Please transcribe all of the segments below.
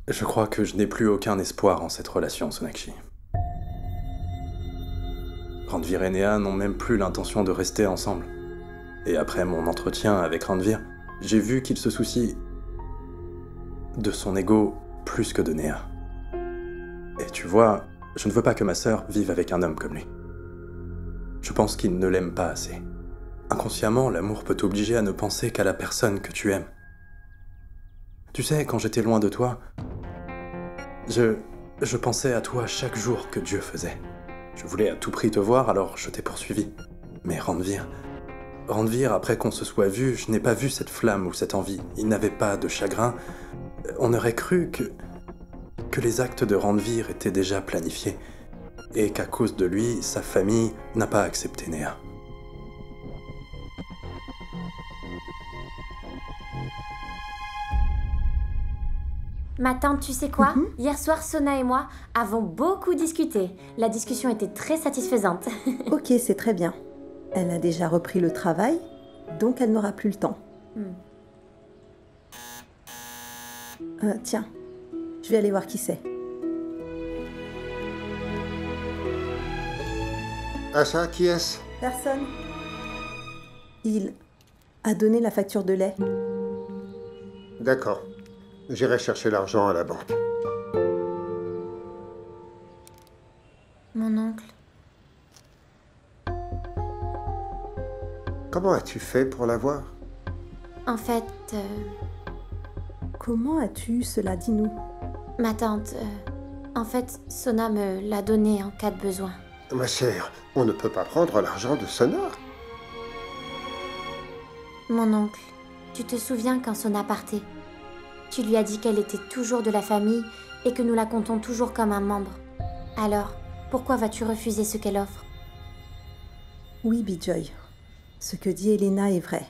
Je crois que je n'ai plus aucun espoir en cette relation, Sonakshi. Ranvir et Néha n'ont même plus l'intention de rester ensemble. Et après mon entretien avec Ranvir, j'ai vu qu'il se soucie de son ego plus que de Néha. Et tu vois, je ne veux pas que ma sœur vive avec un homme comme lui. Je pense qu'il ne l'aime pas assez. Inconsciemment, l'amour peut t'obliger à ne penser qu'à la personne que tu aimes. Tu sais, quand j'étais loin de toi, je pensais à toi chaque jour que Dieu faisait. Je voulais à tout prix te voir, alors je t'ai poursuivi. Mais Ranvir, après qu'on se soit vu, je n'ai pas vu cette flamme ou cette envie. Il n'avait pas de chagrin. On aurait cru que les actes de Ranvir étaient déjà planifiés. Et qu'à cause de lui, sa famille n'a pas accepté Néha. Ma tante, tu sais quoi? Hier soir, Sona et moi avons beaucoup discuté. La discussion était très satisfaisante. Ok, c'est très bien. Elle a déjà repris le travail, donc elle n'aura plus le temps. Tiens, je vais aller voir qui c'est. Asha, qui est-ce? Personne. Il a donné la facture de lait. D'accord. J'irai chercher l'argent à la banque. Mon oncle. Comment as-tu fait pour l'avoir? En fait, Comment as-tu eu cela, dis-nous? ma tante, en fait, Sona me l'a donné en cas de besoin. Ma chère, on ne peut pas prendre l'argent de Sona. Mon oncle, tu te souviens quand Sona partait? Tu lui as dit qu'elle était toujours de la famille et que nous la comptons toujours comme un membre. Alors, pourquoi vas-tu refuser ce qu'elle offre? Oui, Bijoy. Ce que dit Elena est vrai.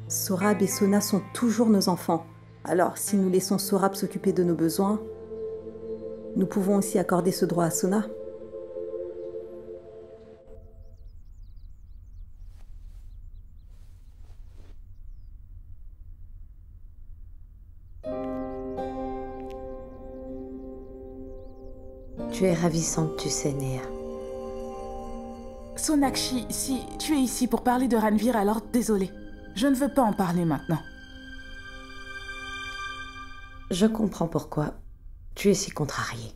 Sorab et Sona sont toujours nos enfants. Alors, si nous laissons Sorab s'occuper de nos besoins, nous pouvons aussi accorder ce droit à Sona. Tu es ravissante, tu sais, Néha. Sonakshi, si tu es ici pour parler de Ranvir, alors désolé. Je ne veux pas en parler maintenant. Je comprends pourquoi tu es si contrariée.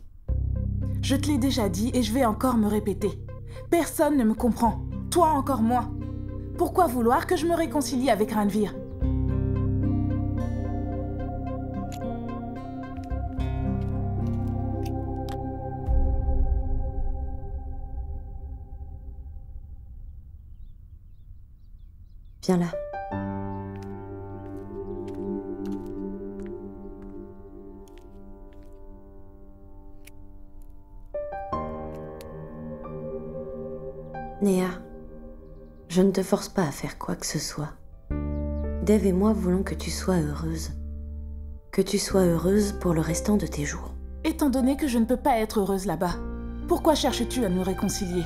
Je te l'ai déjà dit et je vais encore me répéter. Personne ne me comprend. Toi encore moins. Pourquoi vouloir que je me réconcilie avec Ranvir? Viens là. Néha, je ne te force pas à faire quoi que ce soit. Dev et moi voulons que tu sois heureuse. Que tu sois heureuse pour le restant de tes jours. Étant donné que je ne peux pas être heureuse là-bas, pourquoi cherches-tu à nous réconcilier?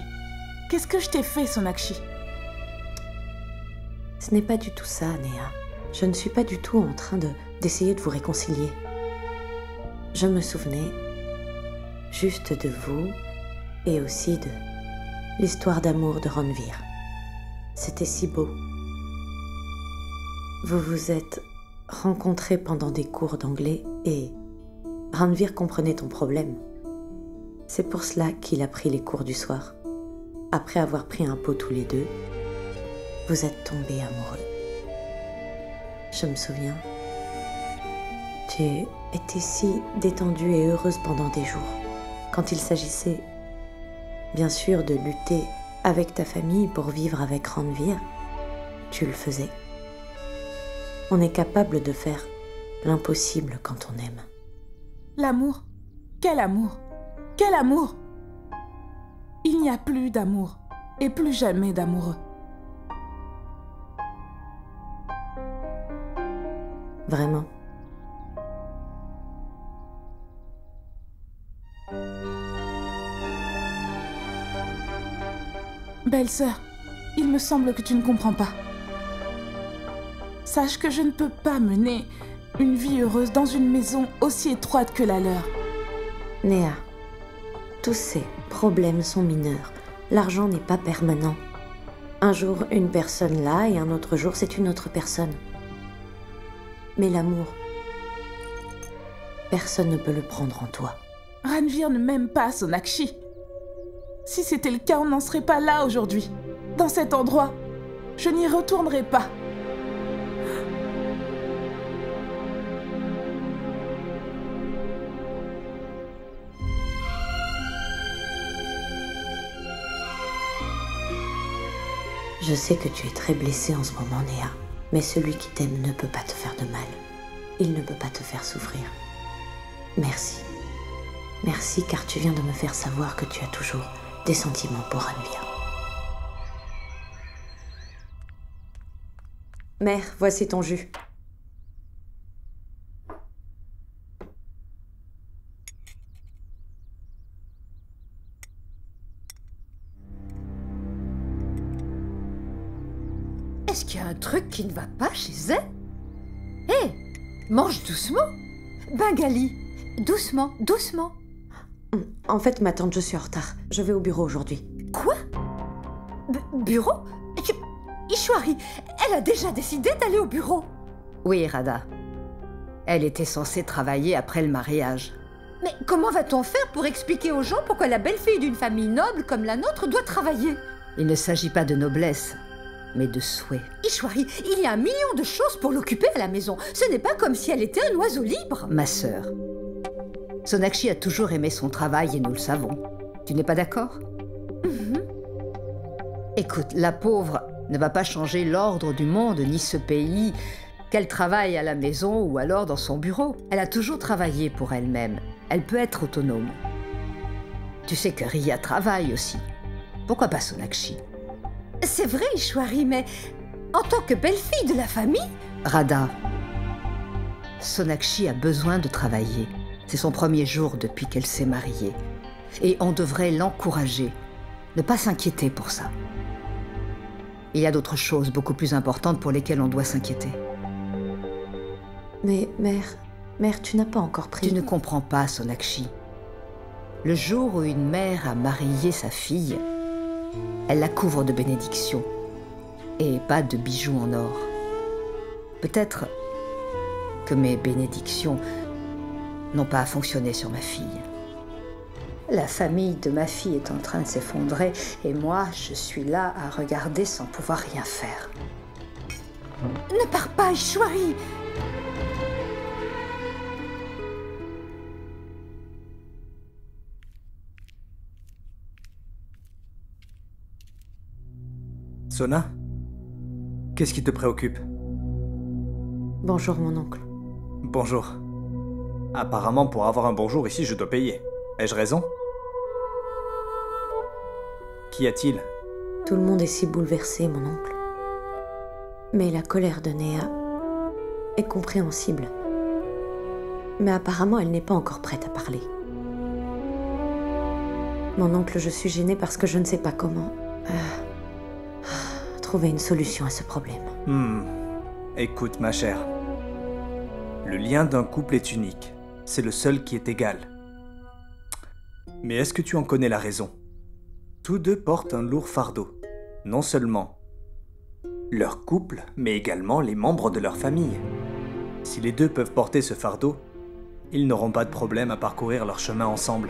Qu'est-ce que je t'ai fait, Sonakshi? Ce n'est pas du tout ça, Néha. Je ne suis pas du tout en train d'essayer de vous réconcilier. Je me souvenais juste de vous et aussi de l'histoire d'amour de Ranvir. C'était si beau. Vous vous êtes rencontrés pendant des cours d'anglais et Ranvir comprenait ton problème. C'est pour cela qu'il a pris les cours du soir. Après avoir pris un pot tous les deux, vous êtes tombés amoureux. Je me souviens. Tu étais si détendue et heureuse pendant des jours. Quand il s'agissait, bien sûr, de lutter avec ta famille pour vivre avec Ranvir, tu le faisais. On est capable de faire l'impossible quand on aime. L'amour? Quel amour? Quel amour? Il n'y a plus d'amour et plus jamais d'amoureux. Vraiment. Belle-sœur, il me semble que tu ne comprends pas. Sache que je ne peux pas mener une vie heureuse dans une maison aussi étroite que la leur. Néa, tous ces problèmes sont mineurs. L'argent n'est pas permanent. Un jour, une personne là, et un autre jour, c'est une autre personne. Mais l'amour, personne ne peut le prendre en toi. Ranveer ne m'aime pas, Sonakshi. Si c'était le cas, on n'en serait pas là aujourd'hui. Dans cet endroit, je n'y retournerai pas. Je sais que tu es très blessée en ce moment, Néa. Mais celui qui t'aime ne peut pas te faire de mal. Il ne peut pas te faire souffrir. Merci. Merci car tu viens de me faire savoir que tu as toujours des sentiments pour Ranveer. Mère, voici ton jus. Est-ce qu'il y a un truc qui ne va pas chez elle? Hé, mange doucement. Bengali, doucement, doucement. En fait, ma tante, je suis en retard. Je vais au bureau aujourd'hui. Quoi? Bureau? Ishwari, elle a déjà décidé d'aller au bureau. Oui, Radha. Elle était censée travailler après le mariage. Mais comment va-t-on faire pour expliquer aux gens pourquoi la belle-fille d'une famille noble comme la nôtre doit travailler? Il ne s'agit pas de noblesse, mais de souhait. Ishwari, il y a 1 million de choses pour l'occuper à la maison. Ce n'est pas comme si elle était un oiseau libre. Ma sœur, Sonakshi a toujours aimé son travail et nous le savons. Tu n'es pas d'accord? Écoute, la pauvre ne va pas changer l'ordre du monde ni ce pays, qu'elle travaille à la maison ou alors dans son bureau. Elle a toujours travaillé pour elle-même. Elle peut être autonome. Tu sais que Riya travaille aussi. Pourquoi pas Sonakshi? C'est vrai, Ishwari, mais en tant que belle-fille de la famille... Radha, Sonakshi a besoin de travailler. C'est son premier jour depuis qu'elle s'est mariée. Et on devrait l'encourager. Ne pas s'inquiéter pour ça. Il y a d'autres choses beaucoup plus importantes pour lesquelles on doit s'inquiéter. Mais mère, tu n'as pas encore pris... Tu ne comprends pas, Sonakshi. Le jour où une mère a marié sa fille, elle la couvre de bénédictions et pas de bijoux en or. Peut-être que mes bénédictions n'ont pas fonctionné sur ma fille. La famille de ma fille est en train de s'effondrer et moi, je suis là à regarder sans pouvoir rien faire. Ne pars pas, Ishwari! Sona? Qu'est-ce qui te préoccupe? Bonjour, mon oncle. Bonjour. Apparemment, pour avoir un bonjour ici, je dois payer. Ai-je raison? Qu'y a-t-il? Tout le monde est si bouleversé, mon oncle. Mais la colère de Néa est compréhensible. Mais apparemment, elle n'est pas encore prête à parler. Mon oncle, je suis gênée parce que je ne sais pas comment trouver une solution à ce problème. Écoute, ma chère. Le lien d'un couple est unique. C'est le seul qui est égal. Mais est-ce que tu en connais la raison? Tous deux portent un lourd fardeau. Non seulement leur couple, mais également les membres de leur famille. Si les deux peuvent porter ce fardeau, ils n'auront pas de problème à parcourir leur chemin ensemble.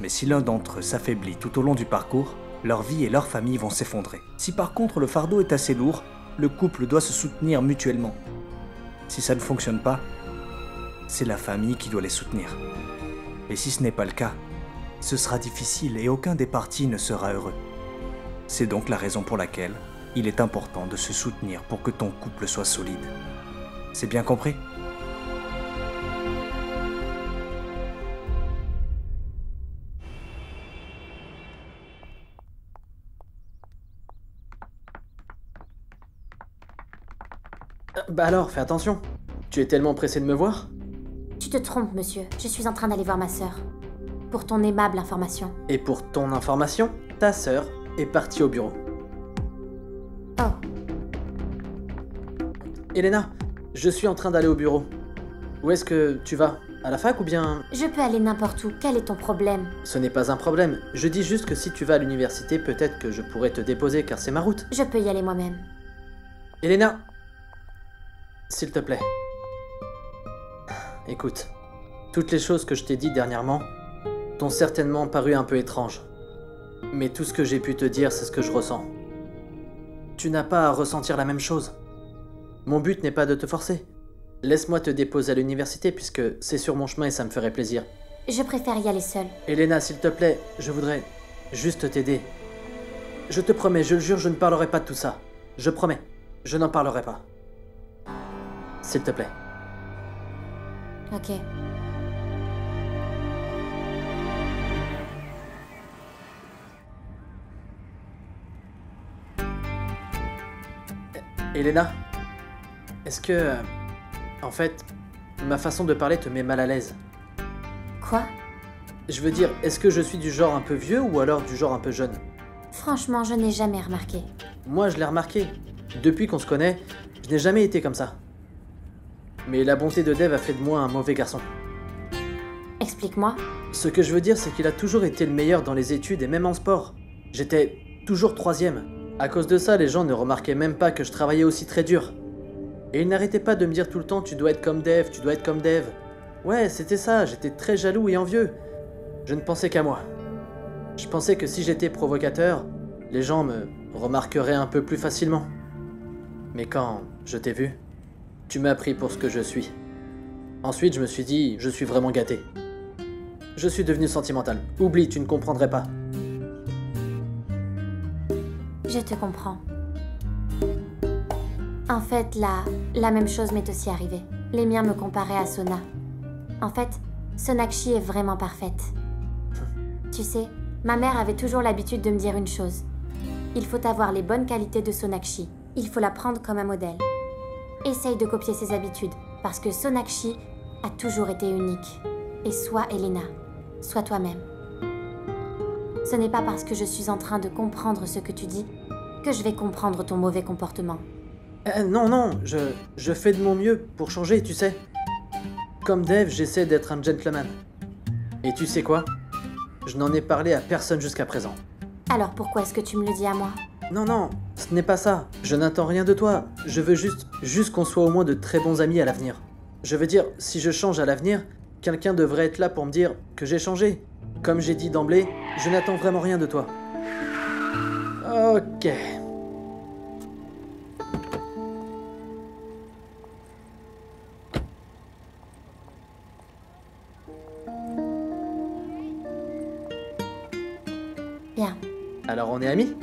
Mais si l'un d'entre eux s'affaiblit tout au long du parcours, leur vie et leur famille vont s'effondrer. Si par contre le fardeau est assez lourd, le couple doit se soutenir mutuellement. Si ça ne fonctionne pas, c'est la famille qui doit les soutenir. Et si ce n'est pas le cas, ce sera difficile et aucun des partis ne sera heureux. C'est donc la raison pour laquelle il est important de se soutenir pour que ton couple soit solide. C'est bien compris? Bah alors, fais attention. Tu es tellement pressé de me voir? Tu te trompes, monsieur. Je suis en train d'aller voir ma sœur. Pour ton aimable information. Et pour ton information, ta sœur est partie au bureau. Oh. Elena, Je suis en train d'aller au bureau. Où est-ce que tu vas? À la fac ou bien... Je peux aller n'importe où, quel est ton problème? Ce n'est pas un problème. Je dis juste que si tu vas à l'université, peut-être que je pourrais te déposer car c'est ma route. Je peux y aller moi-même. Elena, s'il te plaît. Écoute, toutes les choses que je t'ai dites dernièrement t'ont certainement paru un peu étranges. Mais tout ce que j'ai pu te dire, c'est ce que je ressens. Tu n'as pas à ressentir la même chose. Mon but n'est pas de te forcer. Laisse-moi te déposer à l'université puisque c'est sur mon chemin et ça me ferait plaisir. Je préfère y aller seule. Elena, s'il te plaît, je voudrais juste t'aider. Je te promets, je le jure, je ne parlerai pas de tout ça. Je promets, je n'en parlerai pas. S'il te plaît. Ok. Elena, est-ce que... en fait, ma façon de parler te met mal à l'aise? Quoi? Je veux dire, est-ce que je suis du genre un peu vieux ou alors du genre un peu jeune? Franchement, je n'ai jamais remarqué. Moi, je l'ai remarqué. Depuis qu'on se connaît, je n'ai jamais été comme ça. Mais la bonté de Dave a fait de moi un mauvais garçon. Explique-moi. Ce que je veux dire, c'est qu'il a toujours été le meilleur dans les études et même en sport. J'étais toujours 3e. À cause de ça, les gens ne remarquaient même pas que je travaillais aussi très dur. Et il n'arrêtait pas de me dire tout le temps « Tu dois être comme Dave, tu dois être comme Dave ». Ouais, c'était ça, j'étais très jaloux et envieux. Je ne pensais qu'à moi. Je pensais que si j'étais provocateur, les gens me remarqueraient un peu plus facilement. Mais quand je t'ai vu, tu m'as pris pour ce que je suis. Ensuite, je me suis dit « Je suis vraiment gâté ». Je suis devenu sentimental. Oublie, tu ne comprendrais pas. Je te comprends. En fait, la même chose m'est aussi arrivée. Les miens me comparaient à Sona. En fait, Sonakshi est vraiment parfaite. Tu sais, ma mère avait toujours l'habitude de me dire une chose. Il faut avoir les bonnes qualités de Sonakshi. Il faut la prendre comme un modèle. Essaye de copier ses habitudes, parce que Sonakshi a toujours été unique. Et sois Elena, sois toi-même. Ce n'est pas parce que je suis en train de comprendre ce que tu dis que je vais comprendre ton mauvais comportement. Non, je fais de mon mieux pour changer, tu sais. Comme Dave, j'essaie d'être un gentleman. Et tu sais quoi? Je n'en ai parlé à personne jusqu'à présent. Alors pourquoi est-ce que tu me le dis à moi? Non, ce n'est pas ça. Je n'attends rien de toi. Je veux juste qu'on soit au moins de très bons amis à l'avenir. Je veux dire, si je change à l'avenir, quelqu'un devrait être là pour me dire que j'ai changé. Comme j'ai dit d'emblée, je n'attends vraiment rien de toi. Ok. Bien. Alors on est amis?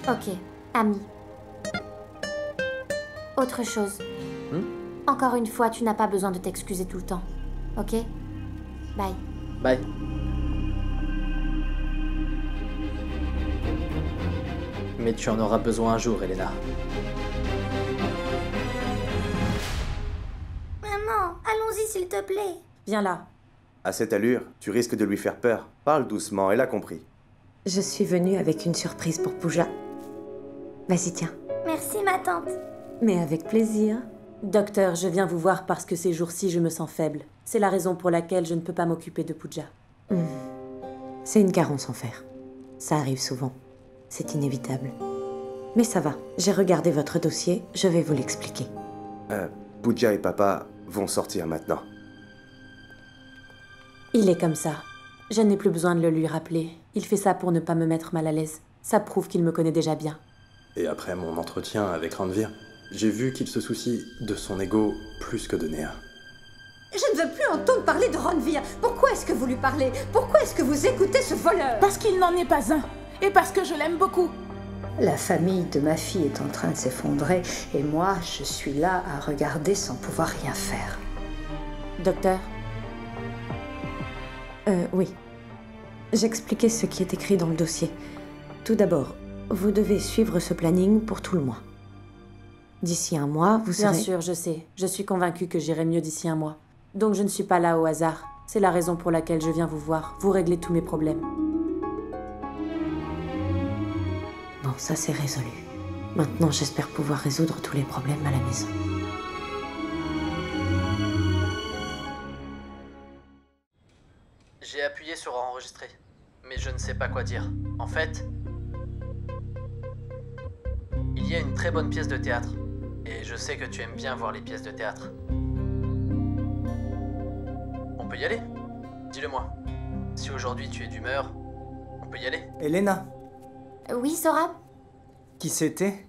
Ok, amis. Autre chose. Encore une fois, tu n'as pas besoin de t'excuser tout le temps. Ok? Bye. Bye. Mais tu en auras besoin un jour, Elena. Maman, allons-y s'il te plaît. Viens là. À cette allure, tu risques de lui faire peur. Parle doucement, elle a compris. Je suis venue avec une surprise pour Pooja. Vas-y, tiens. Merci ma tante. Mais avec plaisir. Docteur, je viens vous voir parce que ces jours-ci, je me sens faible. C'est la raison pour laquelle je ne peux pas m'occuper de Pooja. C'est une carence en fer. Ça arrive souvent. C'est inévitable. Mais ça va. J'ai regardé votre dossier, je vais vous l'expliquer. Pooja et papa vont sortir maintenant. Il est comme ça. Je n'ai plus besoin de le lui rappeler. Il fait ça pour ne pas me mettre mal à l'aise. Ça prouve qu'il me connaît déjà bien. Et après mon entretien avec Ranveer, j'ai vu qu'il se soucie de son ego plus que de Néha. Je ne veux plus entendre parler de Ranveer. Pourquoi est-ce que vous lui parlez? Pourquoi est-ce que vous écoutez ce voleur? Parce qu'il n'en est pas un. Et parce que je l'aime beaucoup. La famille de ma fille est en train de s'effondrer et moi, je suis là à regarder sans pouvoir rien faire. Docteur? Oui. J'expliquais ce qui est écrit dans le dossier. Tout d'abord, vous devez suivre ce planning pour tout le mois. D'ici un mois, vous serez... Bien sûr, je sais. Je suis convaincue que j'irai mieux d'ici un mois. Donc je ne suis pas là au hasard. C'est la raison pour laquelle je viens vous voir. Vous régler tous mes problèmes. ça c'est résolu. Maintenant, j'espère pouvoir résoudre tous les problèmes à la maison. J'ai appuyé sur enregistrer, mais je ne sais pas quoi dire. En fait, il y a une très bonne pièce de théâtre, et je sais que tu aimes bien voir les pièces de théâtre. On peut y aller? Dis-le-moi. Si aujourd'hui tu es d'humeur, on peut y aller? Elena, Oui, Sorab? qui c'était?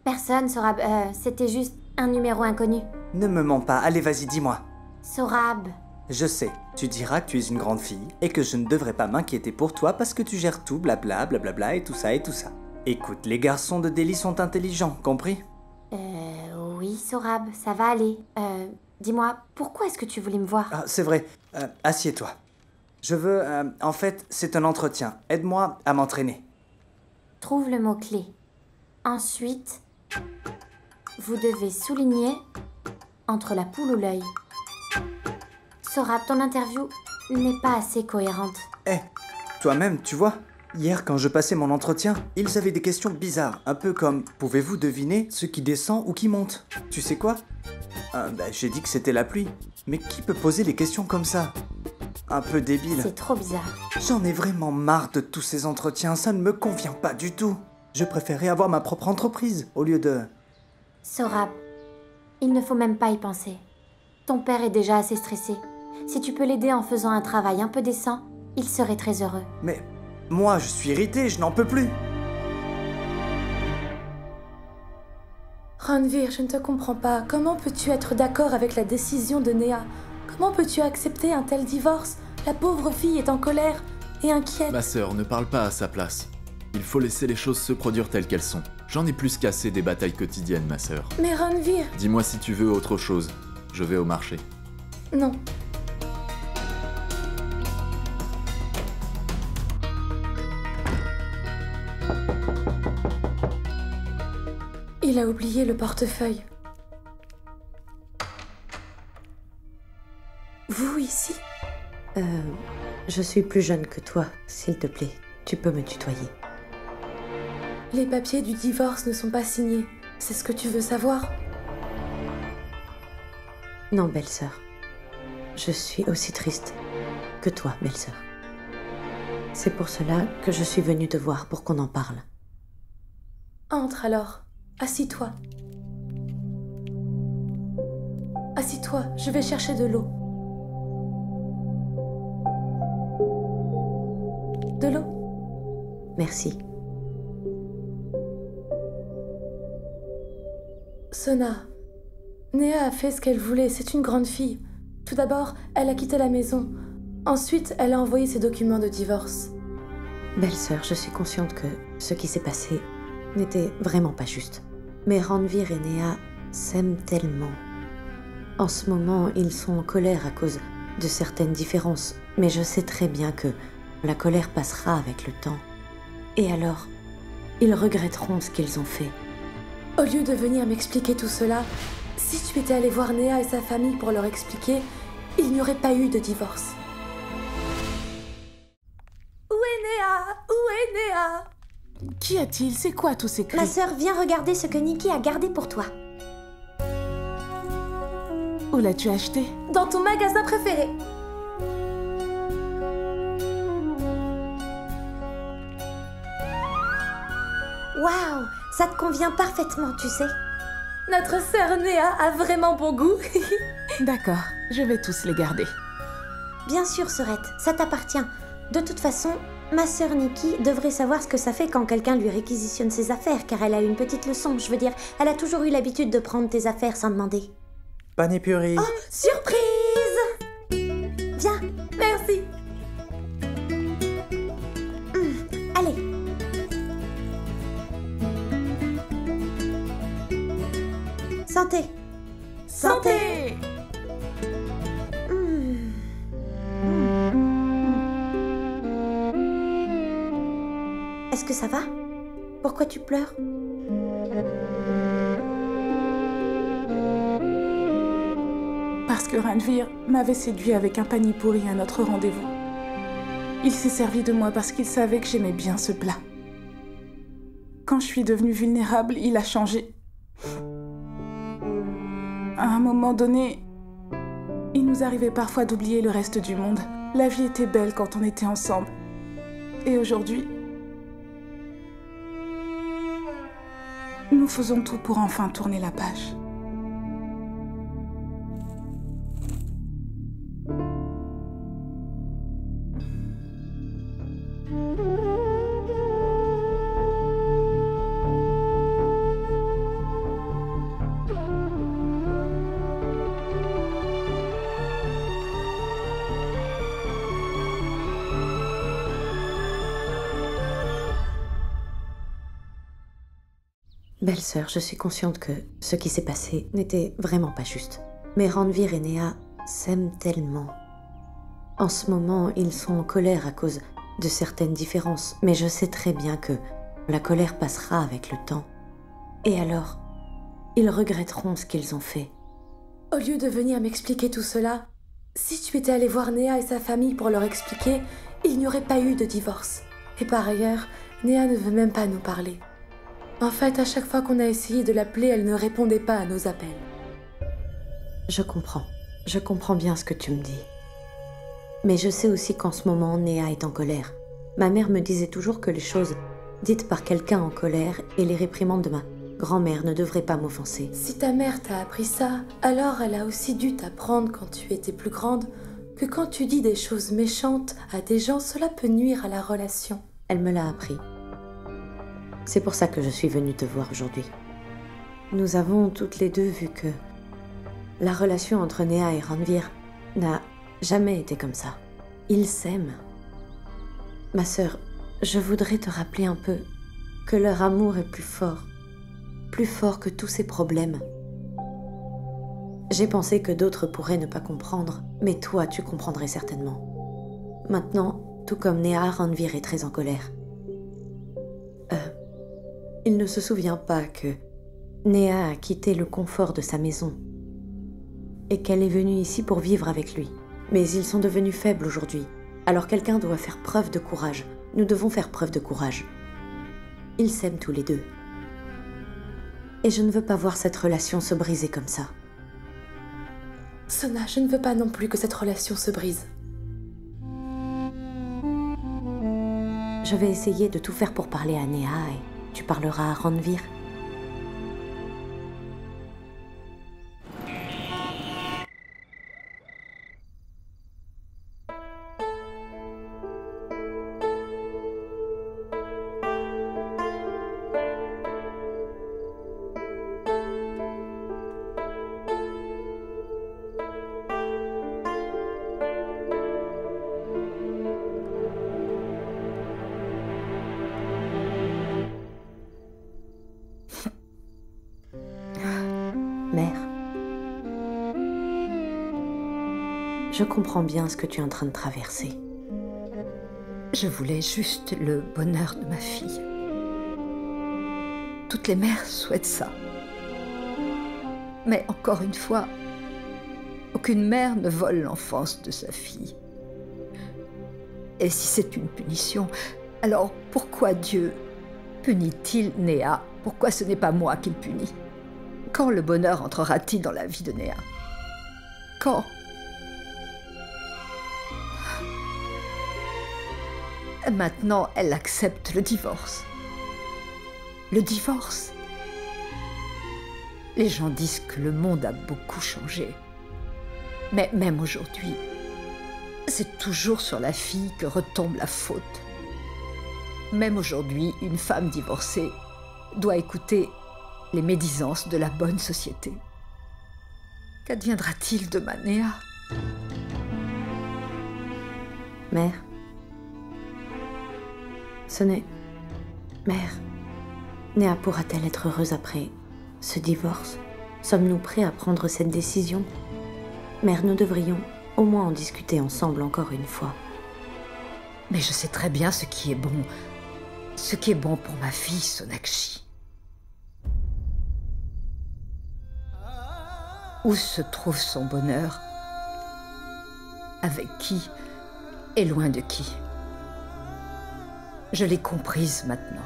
Personne, Sorab. C'était juste un numéro inconnu. Ne me mens pas, allez vas-y, dis-moi. Sorab. Je sais, tu diras que tu es une grande fille et que je ne devrais pas m'inquiéter pour toi parce que tu gères tout, blabla, blablabla et tout ça et tout ça. Écoute, les garçons de Delhi sont intelligents, compris? Oui, Sorab, ça va aller. Dis-moi, pourquoi est-ce que tu voulais me voir? Ah, c'est vrai, assieds-toi. Je veux, en fait, c'est un entretien. Aide-moi à m'entraîner. Trouve le mot-clé. Ensuite, vous devez souligner entre la poule ou l'œil. Sorab, ton interview n'est pas assez cohérente. Toi-même, tu vois, hier quand je passais mon entretien, ils avaient des questions bizarres, un peu comme « Pouvez-vous deviner ce qui descend ou qui monte ?» Tu sais quoi? J'ai dit que c'était la pluie. Mais qui peut poser les questions comme ça? Un peu débile. C'est trop bizarre. J'en ai vraiment marre de tous ces entretiens, ça ne me convient pas du tout. Je préférerais avoir ma propre entreprise au lieu de... Sorab, il ne faut même pas y penser. Ton père est déjà assez stressé. Si tu peux l'aider en faisant un travail un peu décent, il serait très heureux. Mais moi, je suis irrité, je n'en peux plus. Ranveer, je ne te comprends pas. Comment peux-tu être d'accord avec la décision de Néha? Comment peux-tu accepter un tel divorce? La pauvre fille est en colère et inquiète. Ma sœur, ne parle pas à sa place. Il faut laisser les choses se produire telles qu'elles sont. J'en ai plus qu'assez des batailles quotidiennes, ma sœur. Mais Ranveer... Dis-moi si tu veux autre chose. Je vais au marché. Non. Il a oublié le portefeuille. Vous, ici? Je suis plus jeune que toi, s'il te plaît. Tu peux me tutoyer. Les papiers du divorce ne sont pas signés. C'est ce que tu veux savoir? Non, belle-sœur. Je suis aussi triste que toi, belle-sœur. C'est pour cela que je suis venue te voir pour qu'on en parle. Entre alors. Assis-toi. Assis-toi, je vais chercher de l'eau. De l'eau? Merci. Sona, Néha a fait ce qu'elle voulait, c'est une grande fille. Tout d'abord, elle a quitté la maison. Ensuite, elle a envoyé ses documents de divorce. Belle-sœur, je suis consciente que ce qui s'est passé n'était vraiment pas juste. Mais Ranveer et Néha s'aiment tellement. En ce moment, ils sont en colère à cause de certaines différences. Mais je sais très bien que la colère passera avec le temps. Et alors, ils regretteront ce qu'ils ont fait. Au lieu de venir m'expliquer tout cela, si tu étais allé voir Néha et sa famille pour leur expliquer, il n'y aurait pas eu de divorce. Où est Néha? Où est Néha? Qu'y a-t-il? C'est quoi tous ces cris? Ma sœur, viens regarder ce que Nikki a gardé pour toi. Où l'as-tu acheté? Dans ton magasin préféré. Waouh, ça te convient parfaitement, tu sais. Notre sœur Néha a vraiment bon goût. D'accord, je vais tous les garder. Bien sûr, Sorette, ça t'appartient. De toute façon, ma sœur Nikki devrait savoir ce que ça fait quand quelqu'un lui réquisitionne ses affaires, car elle a une petite leçon. Je veux dire, elle a toujours eu l'habitude de prendre tes affaires sans demander. Panipuri. Oh, surprise! Viens. Merci. Allez. Santé. Santé! Est-ce que ça va? Pourquoi tu pleures? Parce que Ranveer m'avait séduit avec un panipuri à notre rendez-vous. Il s'est servi de moi parce qu'il savait que j'aimais bien ce plat. Quand je suis devenue vulnérable, il a changé. À un moment donné, il nous arrivait parfois d'oublier le reste du monde. La vie était belle quand on était ensemble. Et aujourd'hui, nous faisons tout pour enfin tourner la page. Belle-sœur, je suis consciente que ce qui s'est passé n'était vraiment pas juste. Mais Randvir et Néa s'aiment tellement. En ce moment, ils sont en colère à cause de certaines différences, mais je sais très bien que la colère passera avec le temps. Et alors, ils regretteront ce qu'ils ont fait. Au lieu de venir m'expliquer tout cela, si tu étais allé voir Néa et sa famille pour leur expliquer, il n'y aurait pas eu de divorce. Et par ailleurs, Néa ne veut même pas nous parler. En fait, à chaque fois qu'on a essayé de l'appeler, elle ne répondait pas à nos appels. Je comprends bien ce que tu me dis. Mais je sais aussi qu'en ce moment, Néa est en colère. Ma mère me disait toujours que les choses dites par quelqu'un en colère et les réprimandes de ma grand-mère ne devraient pas m'offenser. Si ta mère t'a appris ça, alors elle a aussi dû t'apprendre quand tu étais plus grande que quand tu dis des choses méchantes à des gens, cela peut nuire à la relation. Elle me l'a appris. C'est pour ça que je suis venue te voir aujourd'hui. Nous avons toutes les deux vu que la relation entre Néa et Randvir n'a jamais été comme ça. Ils s'aiment. Ma sœur, je voudrais te rappeler un peu que leur amour est plus fort que tous ces problèmes. J'ai pensé que d'autres pourraient ne pas comprendre, mais toi, tu comprendrais certainement. Maintenant, tout comme Néa, Randvir est très en colère. Il ne se souvient pas que Néa a quitté le confort de sa maison et qu'elle est venue ici pour vivre avec lui. Mais ils sont devenus faibles aujourd'hui, alors quelqu'un doit faire preuve de courage. Nous devons faire preuve de courage. Ils s'aiment tous les deux. Et je ne veux pas voir cette relation se briser comme ça. Sona, je ne veux pas non plus que cette relation se brise. Je vais essayer de tout faire pour parler à Néa et tu parleras à Randvir. Mère, je comprends bien ce que tu es en train de traverser. Je voulais juste le bonheur de ma fille. Toutes les mères souhaitent ça. Mais encore une fois, aucune mère ne vole l'enfance de sa fille. Et si c'est une punition, alors pourquoi Dieu punit-il Néa? Pourquoi ce n'est pas moi qu'il punit? Quand le bonheur entrera-t-il dans la vie de Néa? Quand? Maintenant, elle accepte le divorce. Le divorce. Les gens disent que le monde a beaucoup changé. Mais même aujourd'hui, c'est toujours sur la fille que retombe la faute. Même aujourd'hui, une femme divorcée doit écouter les médisances de la bonne société. Qu'adviendra-t-il de ma Néa? Mère, ce n'est... Mère, Néa pourra-t-elle être heureuse après ce divorce? Sommes-nous prêts à prendre cette décision? Mère, nous devrions au moins en discuter ensemble encore une fois. Mais je sais très bien ce qui est bon. Ce qui est bon pour ma fille, Sonakshi. Où se trouve son bonheur? Avec qui et loin de qui? Je l'ai comprise maintenant.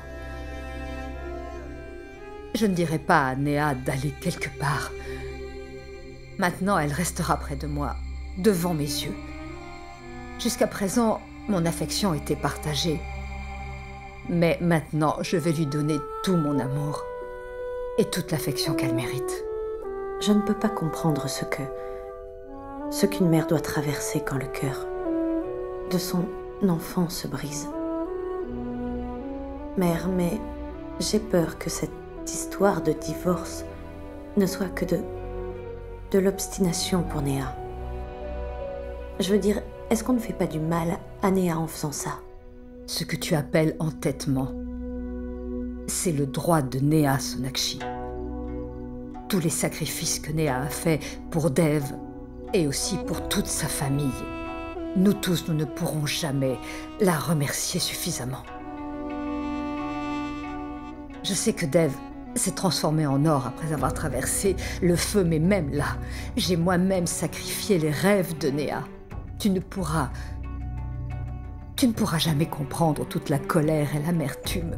Je ne dirai pas à Néa d'aller quelque part. Maintenant, elle restera près de moi, devant mes yeux. Jusqu'à présent, mon affection était partagée. Mais maintenant, je vais lui donner tout mon amour et toute l'affection qu'elle mérite. Je ne peux pas comprendre ce qu'une mère doit traverser quand le cœur de son enfant se brise. Mère, mais j'ai peur que cette histoire de divorce ne soit que de l'obstination pour Néa. Je veux dire, est-ce qu'on ne fait pas du mal à Néa en faisant ça? Ce que tu appelles entêtement, c'est le droit de Néa Sonakshi. Tous les sacrifices que Néa a faits pour Dev et aussi pour toute sa famille, nous tous, nous ne pourrons jamais la remercier suffisamment. Je sais que Dev s'est transformé en or après avoir traversé le feu, mais même là, j'ai moi-même sacrifié les rêves de Néa. Tu ne pourras jamais comprendre toute la colère et l'amertume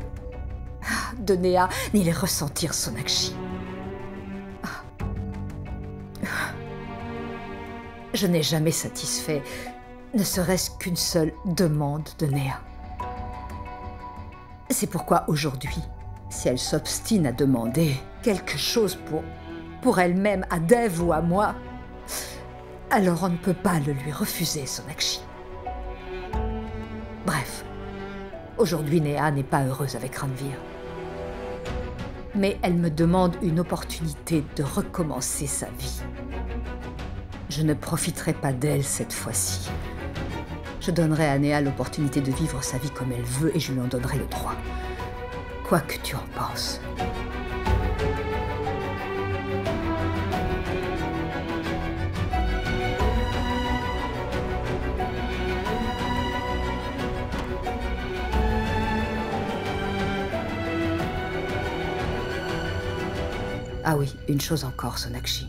de Néa, ni les ressentir, Sonakshi. Je n'ai jamais satisfait, ne serait-ce qu'une seule demande de Néa. C'est pourquoi aujourd'hui, si elle s'obstine à demander quelque chose pour elle-même, à Dev ou à moi, alors on ne peut pas le lui refuser, Sonakshi. Bref, aujourd'hui Néa n'est pas heureuse avec Ranvir. Mais elle me demande une opportunité de recommencer sa vie. Je ne profiterai pas d'elle cette fois-ci. Je donnerai à Néa l'opportunité de vivre sa vie comme elle veut et je lui en donnerai le droit. Quoi que tu en penses. Ah oui, une chose encore, Sonakshi.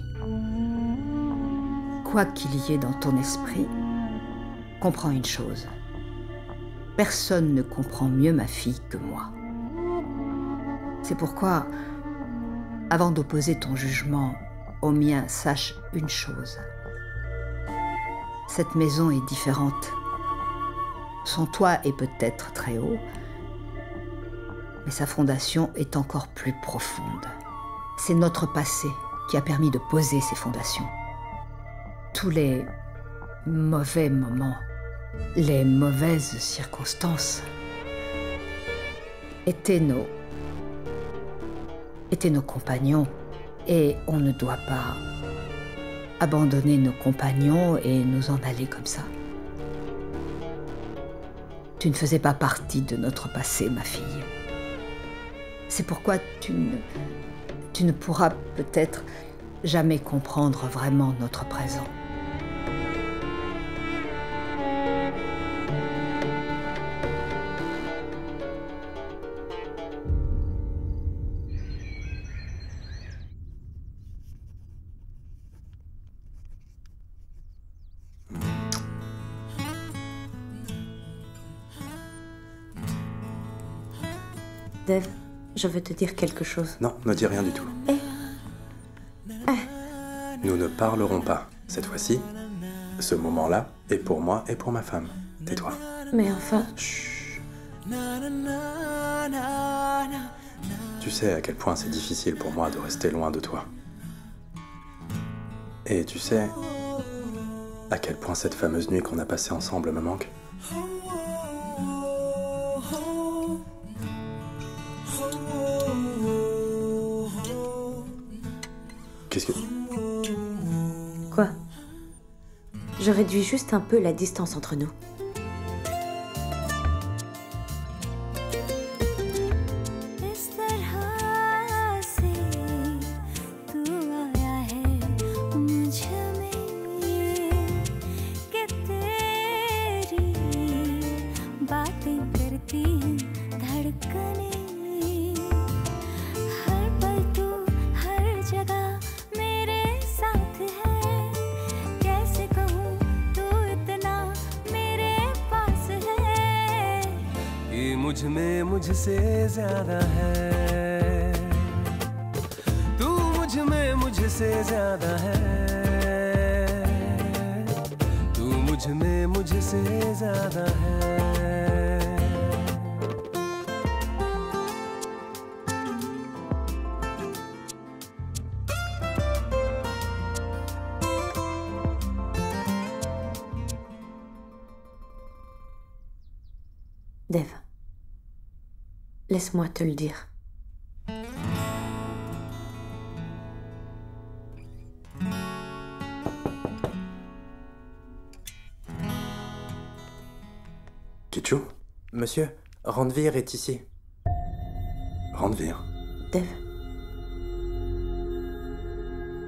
Quoi qu'il y ait dans ton esprit, comprends une chose. Personne ne comprend mieux ma fille que moi. C'est pourquoi, avant d'opposer ton jugement au mien, sache une chose. Cette maison est différente. Son toit est peut-être très haut, mais sa fondation est encore plus profonde. C'est notre passé qui a permis de poser ces fondations. Tous les mauvais moments, les mauvaises circonstances étaient nos compagnons. Et on ne doit pas abandonner nos compagnons et nous en aller comme ça. Tu ne faisais pas partie de notre passé, ma fille. C'est pourquoi tu ne pourras peut-être jamais comprendre vraiment notre présent. Dev, je veux te dire quelque chose. Non, ne dis rien du tout. Nous ne parlerons pas, cette fois-ci. Ce moment-là est pour moi et pour ma femme. Tais-toi. Mais enfin... Chut. Tu sais à quel point c'est difficile pour moi de rester loin de toi. Et tu sais à quel point cette fameuse nuit qu'on a passée ensemble me manque. Qu'est-ce que... Quoi? Je réduis juste un peu la distance entre nous. मुझसे ज्यादा है मुझसे ज्यादा है, तू मुझ में मुझसे ज्यादा है। Dev, laisse-moi te le dire. Kichu, monsieur, Randvir est ici. Randvir. Dev,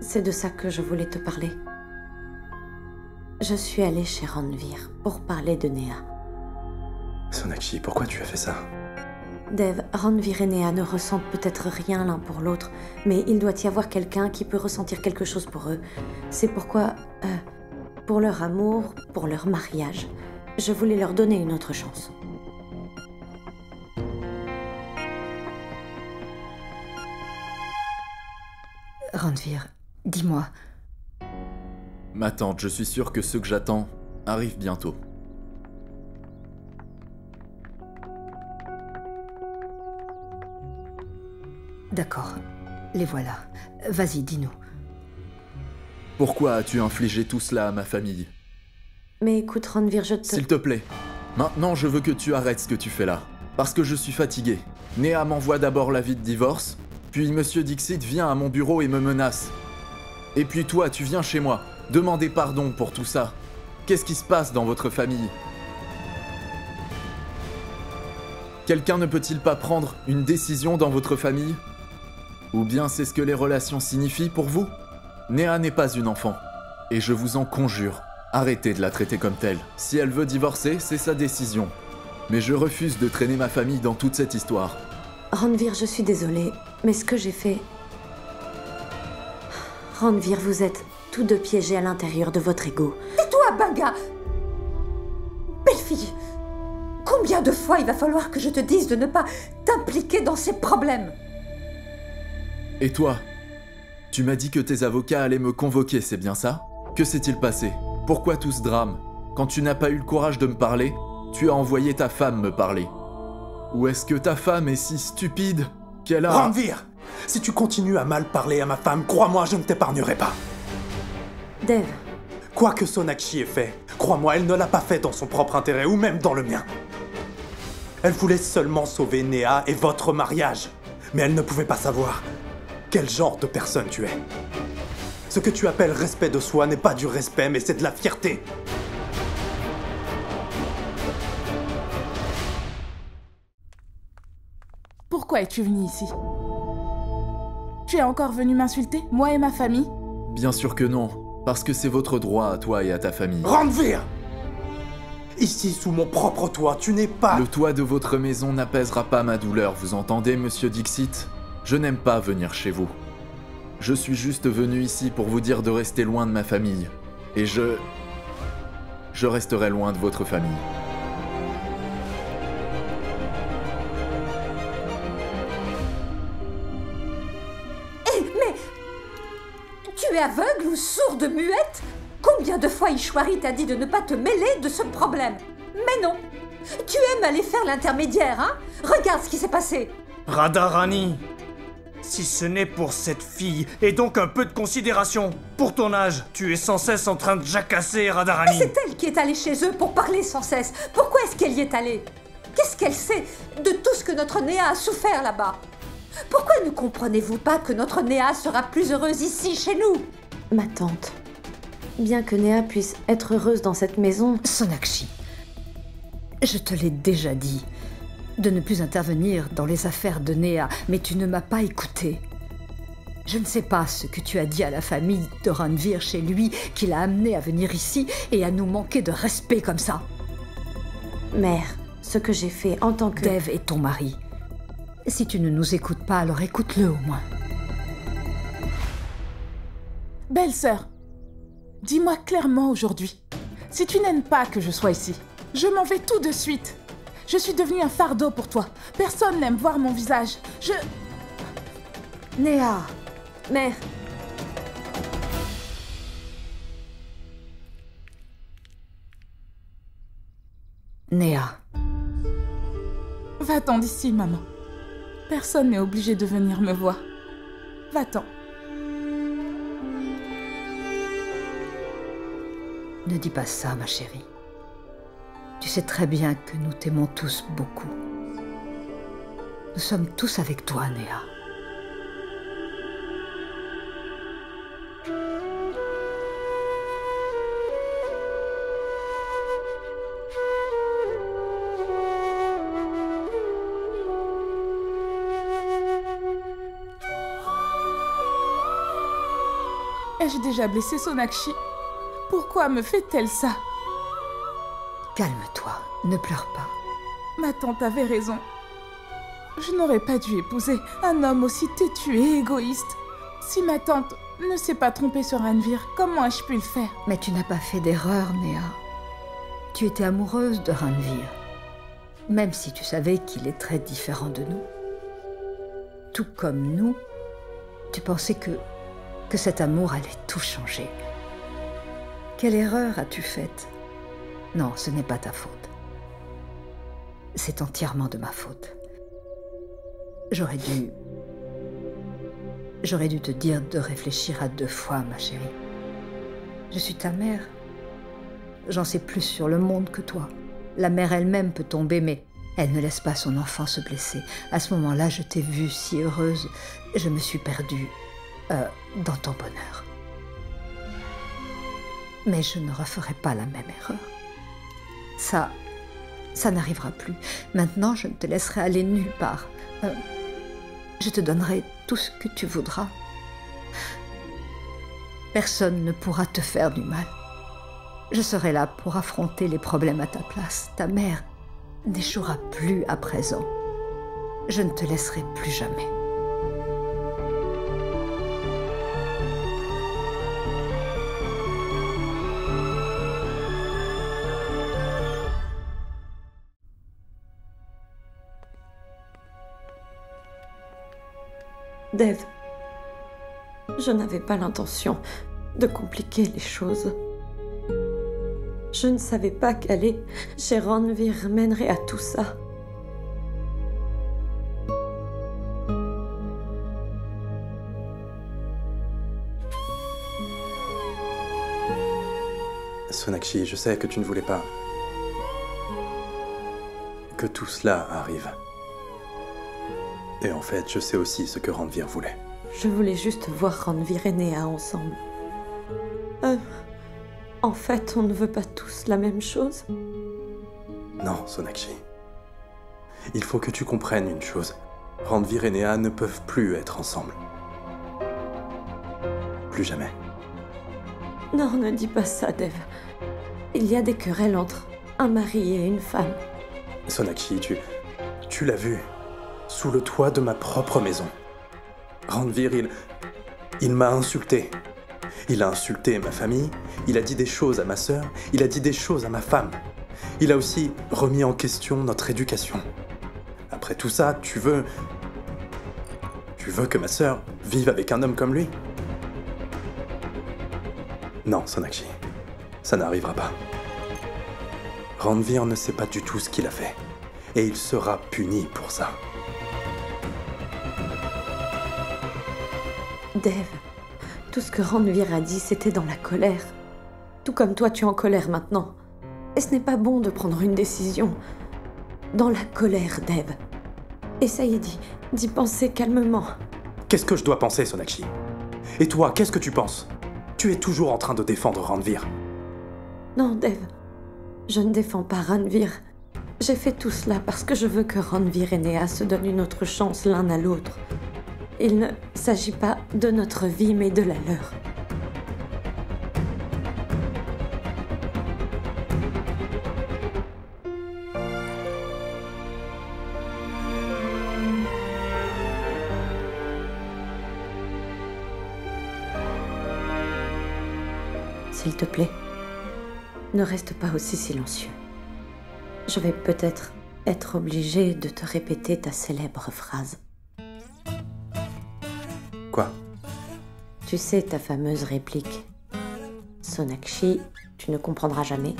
c'est de ça que je voulais te parler. Je suis allée chez Randvir pour parler de Néa. Sonakshi, pourquoi tu as fait ça? Dev, Randvir et Néa ne ressentent peut-être rien l'un pour l'autre, mais il doit y avoir quelqu'un qui peut ressentir quelque chose pour eux. C'est pourquoi, pour leur amour, pour leur mariage, je voulais leur donner une autre chance. Randvir, dis-moi. Ma tante, je suis sûr que ce que j'attends arrive bientôt. D'accord, les voilà. Vas-y, dis-nous. Pourquoi as-tu infligé tout cela à ma famille? Mais écoute, Randvir, je te... S'il te plaît, maintenant je veux que tu arrêtes ce que tu fais là. Parce que je suis fatigué. Néa m'envoie d'abord l'avis de divorce, puis Monsieur Dixit vient à mon bureau et me menace. Et puis toi, tu viens chez moi, demander pardon pour tout ça. Qu'est-ce qui se passe dans votre famille? Quelqu'un ne peut-il pas prendre une décision dans votre famille? Ou bien c'est ce que les relations signifient pour vous? Néa n'est pas une enfant. Et je vous en conjure, arrêtez de la traiter comme telle. Si elle veut divorcer, c'est sa décision. Mais je refuse de traîner ma famille dans toute cette histoire. Randvir, je suis désolée, mais ce que j'ai fait... Randvir, vous êtes tous deux piégés à l'intérieur de votre ego. Et toi, Banga? Belle fille, combien de fois il va falloir que je te dise de ne pas t'impliquer dans ces problèmes? Et toi? Tu m'as dit que tes avocats allaient me convoquer, c'est bien ça? Que s'est-il passé? Pourquoi tout ce drame? Quand tu n'as pas eu le courage de me parler, tu as envoyé ta femme me parler. Ou est-ce que ta femme est si stupide qu'elle a... Randvir! Si tu continues à mal parler à ma femme, crois-moi, je ne t'épargnerai pas. Dev. Quoi que Sonakshi ait fait, crois-moi, elle ne l'a pas fait dans son propre intérêt ou même dans le mien. Elle voulait seulement sauver Néa et votre mariage. Mais elle ne pouvait pas savoir quel genre de personne tu es. Ce que tu appelles respect de soi n'est pas du respect, mais c'est de la fierté. Pourquoi es-tu venu ici? Tu es encore venu m'insulter, moi et ma famille? Bien sûr que non, parce que c'est votre droit à toi et à ta famille. Randvir! Ici, sous mon propre toit, tu n'es pas... Le toit de votre maison n'apaisera pas ma douleur, vous entendez, Monsieur Dixit? Je n'aime pas venir chez vous. Je suis juste venu ici pour vous dire de rester loin de ma famille. Et je resterai loin de votre famille. Mais... Tu es aveugle ou sourde muette? Combien de fois Ishwari t'a dit de ne pas te mêler de ce problème? Mais non! Tu aimes aller faire l'intermédiaire, hein? Regarde ce qui s'est passé! Radharani, si ce n'est pour cette fille, et donc un peu de considération, pour ton âge, tu es sans cesse en train de jacasser Radharani. Mais c'est elle qui est allée chez eux pour parler sans cesse. Pourquoi est-ce qu'elle y est allée? Qu'est-ce qu'elle sait de tout ce que notre Néa a souffert là-bas? Pourquoi ne comprenez-vous pas que notre Néa sera plus heureuse ici, chez nous? Ma tante, bien que Néa puisse être heureuse dans cette maison... Sonakshi, je te l'ai déjà dit de ne plus intervenir dans les affaires de Néa, mais tu ne m'as pas écouté. Je ne sais pas ce que tu as dit à la famille de Randvir chez lui qui l'a amené à venir ici et à nous manquer de respect comme ça. Mère, ce que j'ai fait en tant que... Dev est ton mari. Si tu ne nous écoutes pas, alors écoute-le au moins. Belle-sœur, dis-moi clairement aujourd'hui, si tu n'aimes pas que je sois ici, je m'en vais tout de suite. Je suis devenue un fardeau pour toi. Personne n'aime voir mon visage. Néa, mère, Néa. Va-t'en d'ici, maman. Personne n'est obligé de venir me voir. Va-t'en. Ne dis pas ça, ma chérie. Tu sais très bien que nous t'aimons tous beaucoup. Nous sommes tous avec toi, Néa. Ai-je déjà blessé Sonakshi? Pourquoi me fait-elle ça? Calme-toi, ne pleure pas. Ma tante avait raison. Je n'aurais pas dû épouser un homme aussi têtu et égoïste. Si ma tante ne s'est pas trompée sur Ranvir, comment ai-je pu le faire? Mais tu n'as pas fait d'erreur, Néa. Tu étais amoureuse de Ranvir, même si tu savais qu'il est très différent de nous. Tout comme nous, tu pensais que cet amour allait tout changer. Quelle erreur as-tu faite? Non, ce n'est pas ta faute. C'est entièrement de ma faute. J'aurais dû te dire de réfléchir à 2 fois, ma chérie. Je suis ta mère. J'en sais plus sur le monde que toi. La mère elle-même peut tomber, mais elle ne laisse pas son enfant se blesser. À ce moment-là, je t'ai vue si heureuse. Je me suis perdue dans ton bonheur. Mais je ne referai pas la même erreur. Ça n'arrivera plus. Maintenant, je ne te laisserai aller nulle part. Je te donnerai tout ce que tu voudras. Personne ne pourra te faire du mal. Je serai là pour affronter les problèmes à ta place. Ta mère n'échouera plus à présent. Je ne te laisserai plus jamais. Dev, je n'avais pas l'intention de compliquer les choses. Je ne savais pas qu'aller chez Ranvir mènerait à tout ça. Sonakshi, je sais que tu ne voulais pas que tout cela arrive. Et en fait, je sais aussi ce que Ranvir voulait. Je voulais juste voir Ranvir et Néa ensemble. En fait, on ne veut pas tous la même chose. Non, Sonakshi. Il faut que tu comprennes une chose. Ranvir et Néa ne peuvent plus être ensemble. Plus jamais. Non, ne dis pas ça, Dev. Il y a des querelles entre un mari et une femme. Sonakshi, tu l'as vu. Sous le toit de ma propre maison. Ranvir, il m'a insulté. Il a insulté ma famille, il a dit des choses à ma sœur, il a dit des choses à ma femme. Il a aussi remis en question notre éducation. Après tout ça, tu veux que ma sœur vive avec un homme comme lui? Non, Sonakshi, ça n'arrivera pas. Ranvir ne sait pas du tout ce qu'il a fait, et il sera puni pour ça. Dev, tout ce que Ranvir a dit, c'était dans la colère. Tout comme toi, tu es en colère maintenant. Et ce n'est pas bon de prendre une décision dans la colère, Dev. Essaye d'y penser calmement. Qu'est-ce que je dois penser, Sonakshi? Et toi, qu'est-ce que tu penses? Tu es toujours en train de défendre Ranvir. Non, Dev. Je ne défends pas Ranvir. J'ai fait tout cela parce que je veux que Ranvir et Néa se donnent une autre chance l'un à l'autre. Il ne s'agit pas de notre vie, mais de la leur. S'il te plaît, ne reste pas aussi silencieux. Je vais peut-être être obligée de te répéter ta célèbre phrase. Quoi? Tu sais ta fameuse réplique. Sonakshi, tu ne comprendras jamais.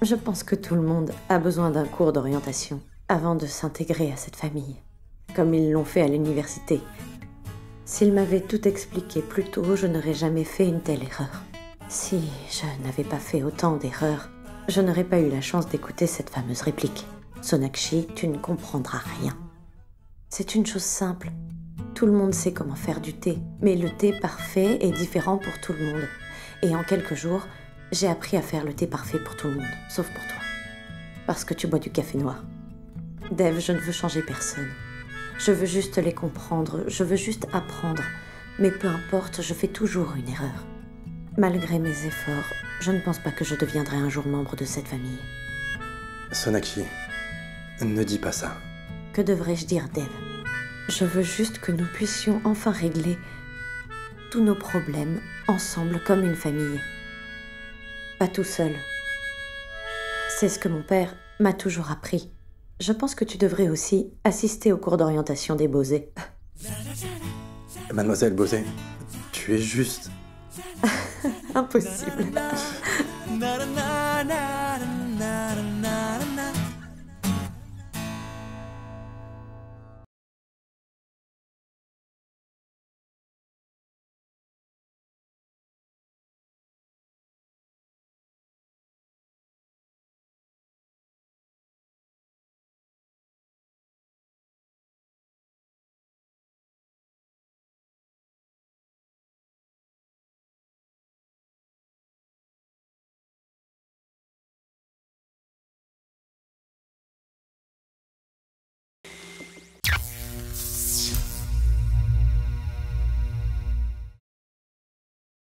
Je pense que tout le monde a besoin d'un cours d'orientation avant de s'intégrer à cette famille, comme ils l'ont fait à l'université. S'ils m'avaient tout expliqué plus tôt, je n'aurais jamais fait une telle erreur. Si je n'avais pas fait autant d'erreurs, je n'aurais pas eu la chance d'écouter cette fameuse réplique. Sonakshi, tu ne comprendras rien. C'est une chose simple. Tout le monde sait comment faire du thé, mais le thé parfait est différent pour tout le monde. Et en quelques jours, j'ai appris à faire le thé parfait pour tout le monde, sauf pour toi. Parce que tu bois du café noir. Dev, je ne veux changer personne. Je veux juste les comprendre, je veux juste apprendre. Mais peu importe, je fais toujours une erreur. Malgré mes efforts, je ne pense pas que je deviendrai un jour membre de cette famille. Sonakshi, ne dis pas ça. Que devrais-je dire, Dev? Je veux juste que nous puissions enfin régler tous nos problèmes ensemble comme une famille. Pas tout seul. C'est ce que mon père m'a toujours appris. Je pense que tu devrais aussi assister au cours d'orientation des Bosé. Mademoiselle Bosé, tu es juste... Impossible.